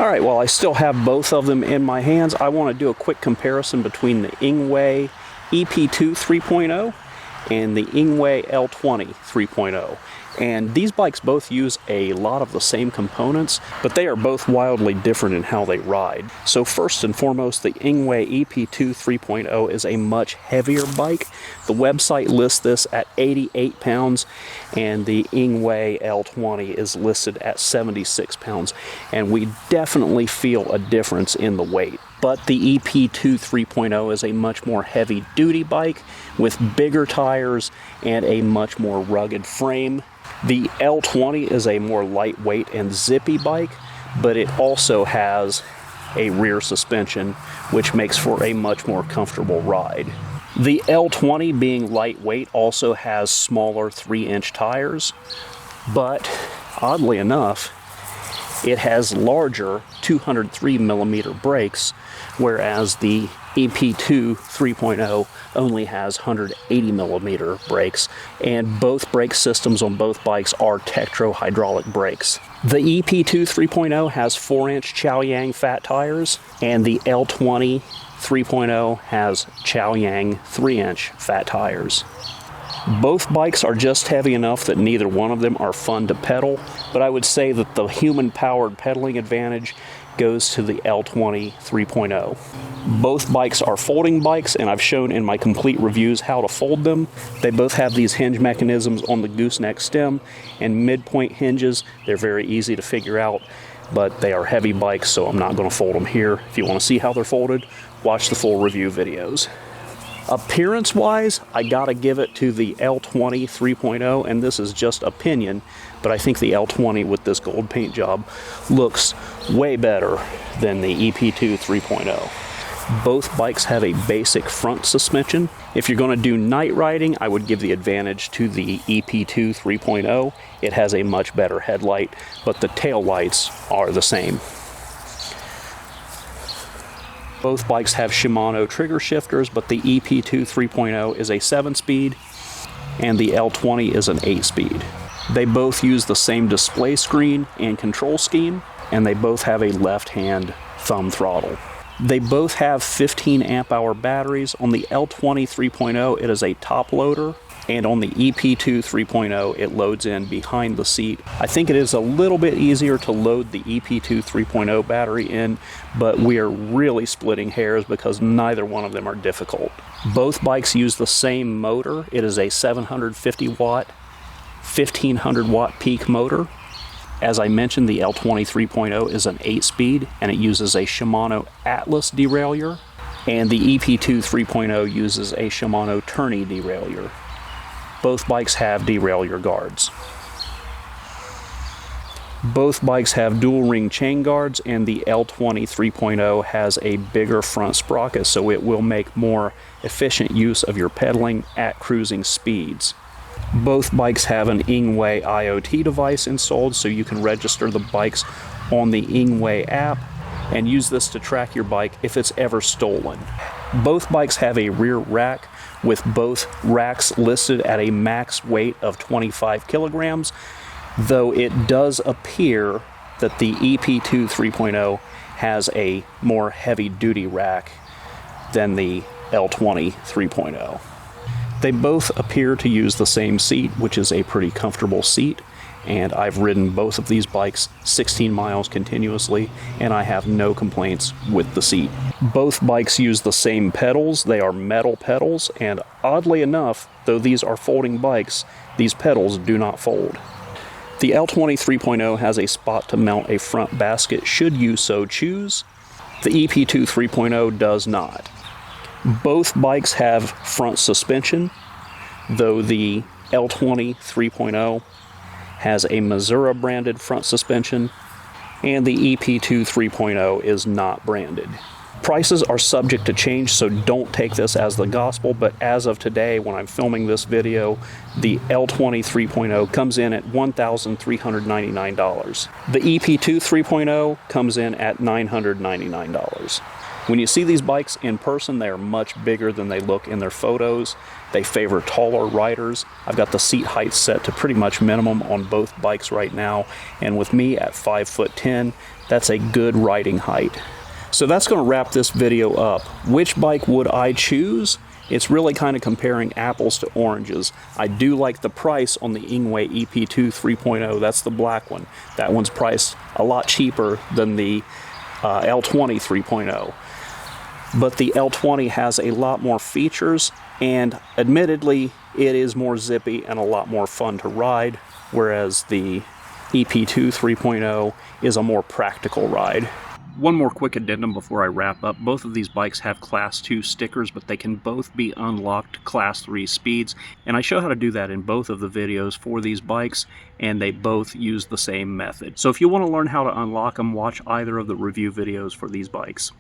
Alright, while I still have both of them in my hands, I want to do a quick comparison between the Engwe Ep2 3.0 and the Engwe L20 3.0. And these bikes both use a lot of the same components, but they are both wildly different in how they ride. So first and foremost, the Engwe Ep2 3.0 is a much heavier bike. The website lists this at 88 pounds, and the Engwe L20 is listed at 76 pounds. And we definitely feel a difference in the weight. But the Ep2 3.0 is a much more heavy-duty bike with bigger tires and a much more rugged frame. The L20 is a more lightweight and zippy bike, but it also has a rear suspension, which makes for a much more comfortable ride. The L20, being lightweight, also has smaller 3-inch tires, but oddly enough, it has larger 203mm brakes, whereas the Ep2 3.0 only has 180mm brakes, and both brake systems on both bikes are Tektro hydraulic brakes. The Ep2 3.0 has 4-inch Chaoyang fat tires, and the L20 3.0 has Chaoyang 3-inch fat tires. Both bikes are just heavy enough that neither one of them are fun to pedal, but I would say that the human-powered pedaling advantage goes to the L20 3.0. Both bikes are folding bikes, and I've shown in my complete reviews how to fold them. They both have these hinge mechanisms on the gooseneck stem and midpoint hinges. They're very easy to figure out, but they are heavy bikes, so I'm not going to fold them here. If you want to see how they're folded, watch the full review videos. Appearance-wise, I gotta give it to the L20 3.0, and this is just opinion, but I think the L20 with this gold paint job looks way better than the Ep2 3.0. Both bikes have a basic front suspension. If you're gonna do night riding, I would give the advantage to the Ep2 3.0. It has a much better headlight, but the tail lights are the same. Both bikes have Shimano trigger shifters, but the Ep2 3.0 is a 7-speed and the L20 is an 8-speed. They both use the same display screen and control scheme, and they both have a left-hand thumb throttle. They both have 15 amp hour batteries. On the L20 3.0, it is a top loader, and on the Ep2 3.0, it loads in behind the seat. I think it is a little bit easier to load the Ep2 3.0 battery in, but we are really splitting hairs because neither one of them are difficult. Both bikes use the same motor. It is a 750 watt, 1500 watt peak motor. As I mentioned, the L20 3.0 is an 8-speed, and it uses a Shimano Atlas derailleur, and the Ep2 3.0 uses a Shimano Tourney derailleur. Both bikes have derailleur guards. Both bikes have dual ring chain guards, and the L20 3.0 has a bigger front sprocket, so it will make more efficient use of your pedaling at cruising speeds. Both bikes have an Engwe IoT device installed, so you can register the bikes on the Engwe app and use this to track your bike if it's ever stolen. Both bikes have a rear rack, with both racks listed at a max weight of 25 kilograms, though it does appear that the Ep2 3.0 has a more heavy-duty rack than the L20 3.0. They both appear to use the same seat, which is a pretty comfortable seat, and I've ridden both of these bikes 16 miles continuously, and I have no complaints with the seat. Both bikes use the same pedals. They are metal pedals, and oddly enough, though these are folding bikes, these pedals do not fold. The L20 3.0 has a spot to mount a front basket should you so choose. The Ep2 3.0 does not. Both bikes have front suspension, though the L20 3.0 has a Missouri branded front suspension, and the Ep2 3.0 is not branded. Prices are subject to change, so don't take this as the gospel, but as of today, when I'm filming this video, the L20 3.0 comes in at $1,399. The Ep2 3.0 comes in at $999. When you see these bikes in person, they are much bigger than they look in their photos. They favor taller riders. I've got the seat height set to pretty much minimum on both bikes right now, and with me at 5'10", that's a good riding height. So that's going to wrap this video up. Which bike would I choose? It's really kind of comparing apples to oranges. I do like the price on the Engwe Ep2 3.0. That's the black one. That one's priced a lot cheaper than the L20 3.0. But the L20 has a lot more features, and admittedly, it is more zippy and a lot more fun to ride, whereas the Ep2 3.0 is a more practical ride. One more quick addendum before I wrap up. Both of these bikes have Class 2 stickers, but they can both be unlocked Class 3 speeds, and I show how to do that in both of the videos for these bikes, and they both use the same method. So if you want to learn how to unlock them, watch either of the review videos for these bikes.